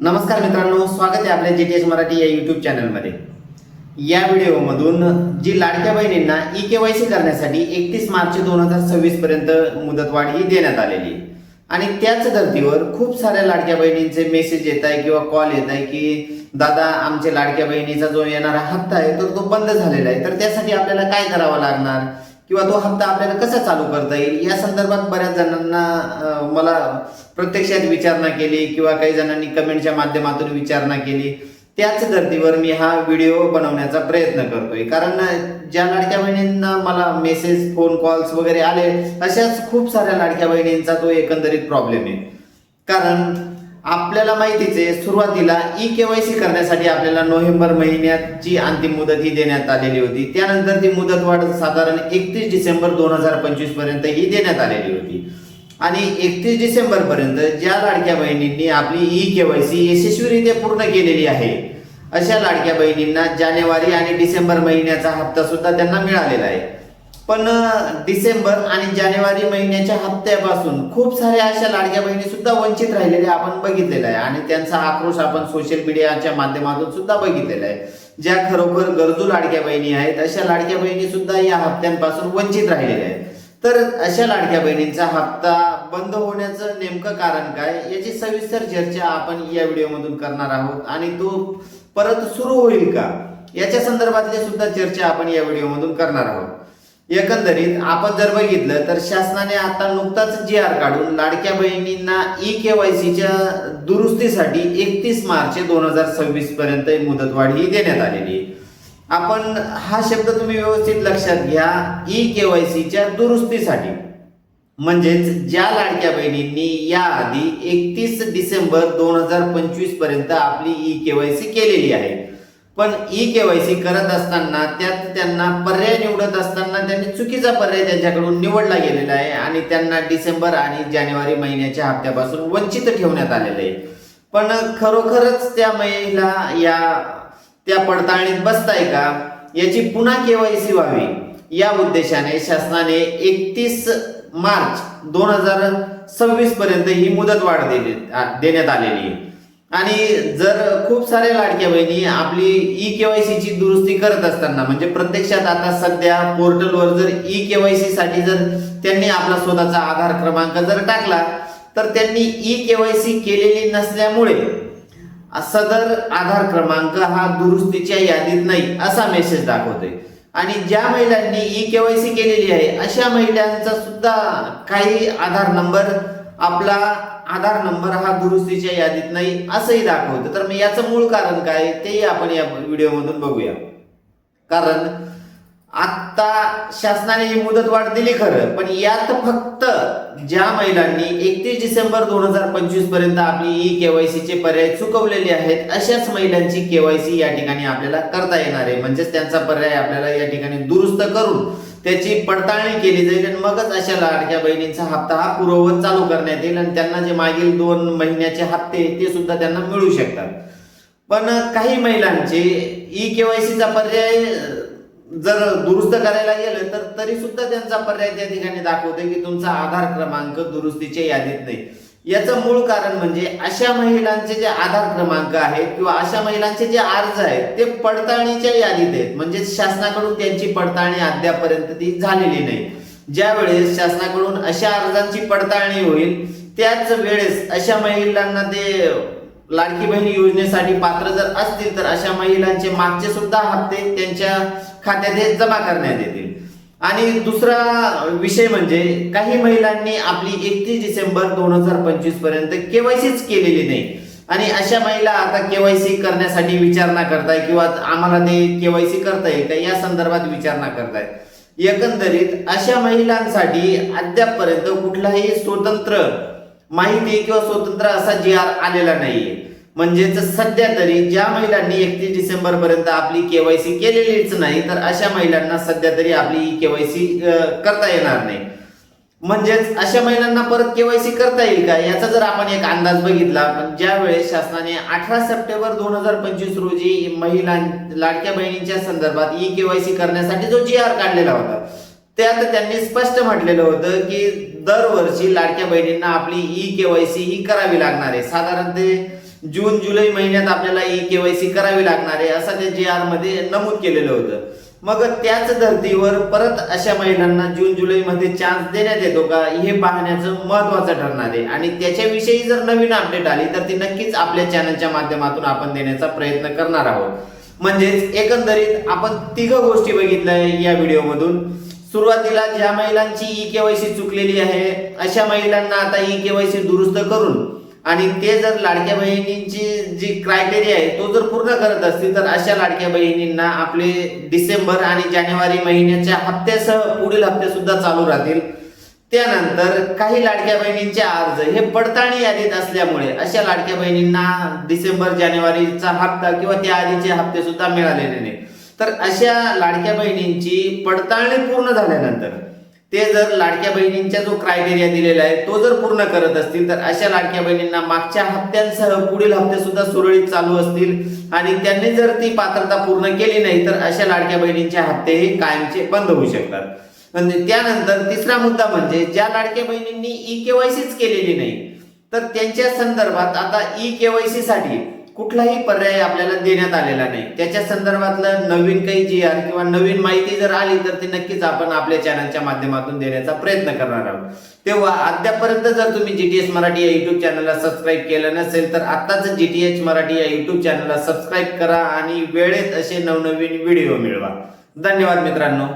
नमस्कार मित्रांनो, स्वागत आहे आपल्या जीटीएस मराठी या यूट्यूब चॅनलमध्ये। या व्हिडिओमधून जी लाडक्या बहिणींना ई-केवायसी करण्यासाठी 31 मार्च 2026 पर्यंत मुदतवाढ ही देण्यात आलेली आहे आणि त्याच धर्तीवर खूप साऱ्या लाडक्या बहिणींचे मेसेज येत आहे किंवा कॉल येत आहे की दादा आमच्या लाडक्या बहिणीचा जो येणारा हप्ता आहे तर तो बंद झालेला आहे, तर त्यासाठी आपल्याला काय करावं लागणार किंवा तो हप्ता आपल्याला कसा चालू करता येईल या संदर्भात बऱ्याच जणांना मला प्रत्यक्षात विचारणा केली किंवा काही जणांनी कमेंटच्या माध्यमातून विचारणा केली। त्याच धर्तीवर मी हा व्हिडिओ बनवण्याचा प्रयत्न करतोय, कारण ज्या लाडक्या बहिणींना मला मेसेज फोन कॉल्स वगैरे आले अशाच खूप साऱ्या लाडक्या बहिणींचा तो एकंदरीत प्रॉब्लेम आहे। कारण आपल्याला माहितीच आहे सुरुवातीला ई-केवायसी करण्यासाठी आपल्याला नोव्हेंबर महिन्याची अंतिम मुदत ही देण्यात आलेली होती, त्यानंतर ती मुदतवाढ साधारण 31 डिसेंबर 2025 पर्यंत ही देण्यात आलेली होती आणि 31 डिसेंबर पर्यंत ज्या लाडक्या बहिणींनी आपली ई-केवायसी यशस्वीरित्या पूर्ण केलेली आहे अशा लाडक्या बहिणींना जानेवारी आणि डिसेंबर महिन्याचा हप्ता सुद्धा त्यांना मिळालेला आहे। पण डिसेंबर आणि जानेवारी महिन्याच्या हप्त्यापासून खूप साऱ्या अशा लाडक्या बहिणी सुद्धा वंचित राहिलेल्या आपण बघितलेला आहे आणि त्यांचा आक्रोश आपण सोशल मीडियाच्या माध्यमातून सुद्धा बघितलेला आहे। ज्या खरोखर गरजू लाडक्या बहिणी आहेत अशा लाडक्या बहिणी सुद्धा या हप्त्यांपासून वंचित राहिलेल्या आहेत। तर अशा लाडक्या बहिणींचा हप्ता बंद होण्याचं नेमकं कारण काय याची सविस्तर चर्चा आपण या व्हिडिओमधून करणार आहोत आणि तो परत सुरू होईल का याच्या संदर्भातली सुद्धा चर्चा आपण या व्हिडिओमधून करणार आहोत। एकंदरीत आपण जर बघितलं तर शासनाने आता नुकताच जी.आर. काढून लाडक्या बहिणींना ई-केवायसीच्या दुरुस्तीसाठी 31 मार्च 2026 पर्यंत मुदतवाढ ही देण्यात आलेली आहे। आपण हा शब्द तुम्ही व्यवस्थित लक्षात घ्या, ई-केवायसीच्या दुरुस्तीसाठी, म्हणजेच ज्या लाडक्या बहिणींनी याआधी 31 डिसेंबर 2025 पर्यंत आपली ई-केवायसी केलेली आहे पण ई-केवायसी करत असताना त्यात त्यांना पर्याय निवडत असताना त्यांनी चुकीचा पर्याय त्यांच्याकडून निवडला गेलेला आहे आणि त्यांना डिसेंबर आणि जानेवारी महिन्याच्या हप्त्यापासून वंचित ठेवण्यात आलेले आहे। पण खरोखरच त्या महिला त्या पडताळणीत बसताय का याची पुन्हा केवायसी व्हावी या उद्देशाने शासनाने 31 मार्च 2026 पर्यंत ही मुदतवाढ देण्यात आलेली आहे। आणि जर खूप साऱ्या लाडक्या बहिणी आपली ई-केवायसीची दुरुस्ती करत असताना, म्हणजे प्रत्यक्षात आता सध्या पोर्टलवर जर ई-केवायसी साठी जर त्यांनी आपला स्वतःचा आधार क्रमांक जर टाकला तर त्यांनी ई-केवायसी केलेली नसल्यामुळे सदर आधार क्रमांक हा दुरुस्तीच्या यादीत नाही असा मेसेज दाखवतोय आणि ज्या महिलांनी ई-केवायसी केलेली आहे अशा महिलांचा सुद्धा काही आपला आधार नंबर हा दुरुस्तीच्या यादीत नाही असंही दाखवतं। तर मग याचं मूळ कारण काय तेही आपण या व्हिडिओमधून बघूया। कारण आता शासनाने ही मुदतवाढ दिली खरं, पण यात फक्त ज्या महिलांनी 31 डिसेंबर 2025 पर्यंत आपली ई-केवायसीचे पर्याय चुकवलेले आहेत अशाच महिलांची केवायसी या ठिकाणी आपल्याला करता येणार आहे। म्हणजेच त्यांचा पर्याय आपल्याला या ठिकाणी दुरुस्त करून त्याची पडताळणी केली जाईल आणि मगच अशा लाडक्या बहिणींचा हप्ता हा पूर्ववत चालू करण्यात येईल आणि त्यांना जे मागील 2 महिन्याचे हप्ते ते सुद्धा त्यांना मिळू शकतात। पण काही महिलांचे ई-केवायसीचा पर्याय जर दुरुस्त करायला गेलं तर तरी सुद्धा त्यांचा पर्याय त्या ठिकाणी दाखवते की तुमचा आधार क्रमांक दुरुस्तीच्या यादीत नाही। याचं मूळ कारण म्हणजे अशा महिलांचे जे आधार क्रमांक आहेत किंवा अशा महिलांचे जे अर्ज आहेत ते पडताळणीच्या यादीत आहेत, म्हणजे शासनाकडून त्यांची पडताळणी अद्यापर्यंत ती झालेली नाही। ज्या वेळेस शासनाकडून अशा अर्जांची पडताळणी होईल त्याच वेळेस अशा महिलांना ते लाडकी बहीण योजनेसाठी पात्र जर असतील तर अशा महिलांचे मागचे सुद्धा हप्ते त्यांच्या खात्यात जमा करण्यात येतील। आणि दुसरा विषय म्हणजे काही महिलांनी आपली 31 डिसेंबर 2025 पर्यंत केवायसीच केलेली नाही आणि अशा महिला आता केवायसी करण्यासाठी विचारणा करताय किंवा आम्हाला ते केवायसी करता येईल का या संदर्भात विचारणा करताय। एकंदरीत अशा महिलांसाठी अद्यापपर्यंत कुठलाही स्वतंत्र माहिती किंवा स्वतंत्र असा जी.आर. आलेला नाहीये। म्हणजेच सध्या तरी ज्या महिलांनी 31 डिसेंबर पर्यंत आपली केवायसी केलेलीच नाही तर अशा महिलांना सध्या तरी आपली केवायसी करता येणार नाही। म्हणजेच अशा महिलांना परत केवायसी करता येईल का याचा जर आपण एक अंदाज बघितला, पण ज्या वेळेस शासनाने 18 सप्टेंबर 2025 रोजी लाडक्या बहिणींच्या संदर्भात ई-केवायसी करण्यासाठी जो जी.आर. काढलेला होता त्यात त्यांनी स्पष्ट म्हटलेलं होतं की दरवर्षी लाडक्या बहिणींना आपली ई-केवायसी ही करावी लागणार आहे। साधारणतः जून जुलै महिन्यात आपल्याला ई-केवायसी करावी लागणार आहे असं त्या जी आर मध्ये नमूद केलेलं होतं। मग त्याच धर्तीवर परत अशा महिलांना जून जुलै मध्ये चान्स देण्यात येतो का हे पाहण्याचं महत्त्वाचं ठरणार आहे आणि त्याच्याविषयी जर नवीन अपडेट आली तर ती नक्कीच आपल्या चॅनलच्या माध्यमातून आपण देण्याचा प्रयत्न करणार आहोत। म्हणजेच एकंदरीत आपण तिघ गोष्टी बघितल्या या व्हिडिओमधून। सुरुवातीला ज्या महिलांची ई-केवायसी चुकलेली आहे अशा महिलांना आता ई-केवायसी दुरुस्त करून आणि ते जर लाडक्या बहिणींची जी क्रायटेरिया आहे तो जर पूर्ण करत असतील तर अशा लाडक्या बहिणींना आपले डिसेंबर आणि जानेवारी महिन्याच्या हप्त्यासह पुढील हप्ते सुद्धा चालू राहतील। त्यानंतर काही लाडक्या बहिणींचे अर्ज हे पडताळणी यादीत असल्यामुळे अशा लाडक्या बहिणींना डिसेंबर जानेवारीचा हप्ता किंवा त्या आधीचे हप्ते सुद्धा मिळालेले नाही। तर अशा लाडक्या बहिणींची पडताळणी पूर्ण झाल्यानंतर ते जर लाडक्या बहिणींचा जो क्रायटेरिया दिलेला आहे तो जर पूर्ण करत असतील तर अशा लाडक्या बहिणींना मागच्या हप्त्यांसह पुढील हप्ते सुद्धा सुरळीत चालू असतील आणि त्यांनी जर ती पात्रता पूर्ण केली नाही तर अशा लाडक्या बहिणींचे हप्ते हे कायमचे बंद होऊ शकतात। म्हणजे त्यानंतर तिसरा मुद्दा म्हणजे ज्या लाडक्या बहिणींनी ई-केवायसीच केलेली नाही तर त्यांच्या संदर्भात आता ई-केवायसी साठी कुठलाही पर्याय आपल्याला देण्यात आलेला नाही। त्याच्या संदर्भातलं नवीन काही जी आर किंवा नवीन माहिती जर आली तर ती नक्कीच आपण आपल्या चॅनलच्या माध्यमातून देण्याचा प्रयत्न करणार आहोत। तेव्हा अद्यापर्यंत जर तुम्ही जीटीएच मराठी या युट्यूब चॅनलला सबस्क्राईब केलं नसेल तर आताच जीटीएच मराठी या युट्यूब चॅनलला सबस्क्राईब करा आणि वेळेत असे नवनवीन व्हिडिओ मिळवा। धन्यवाद मित्रांनो।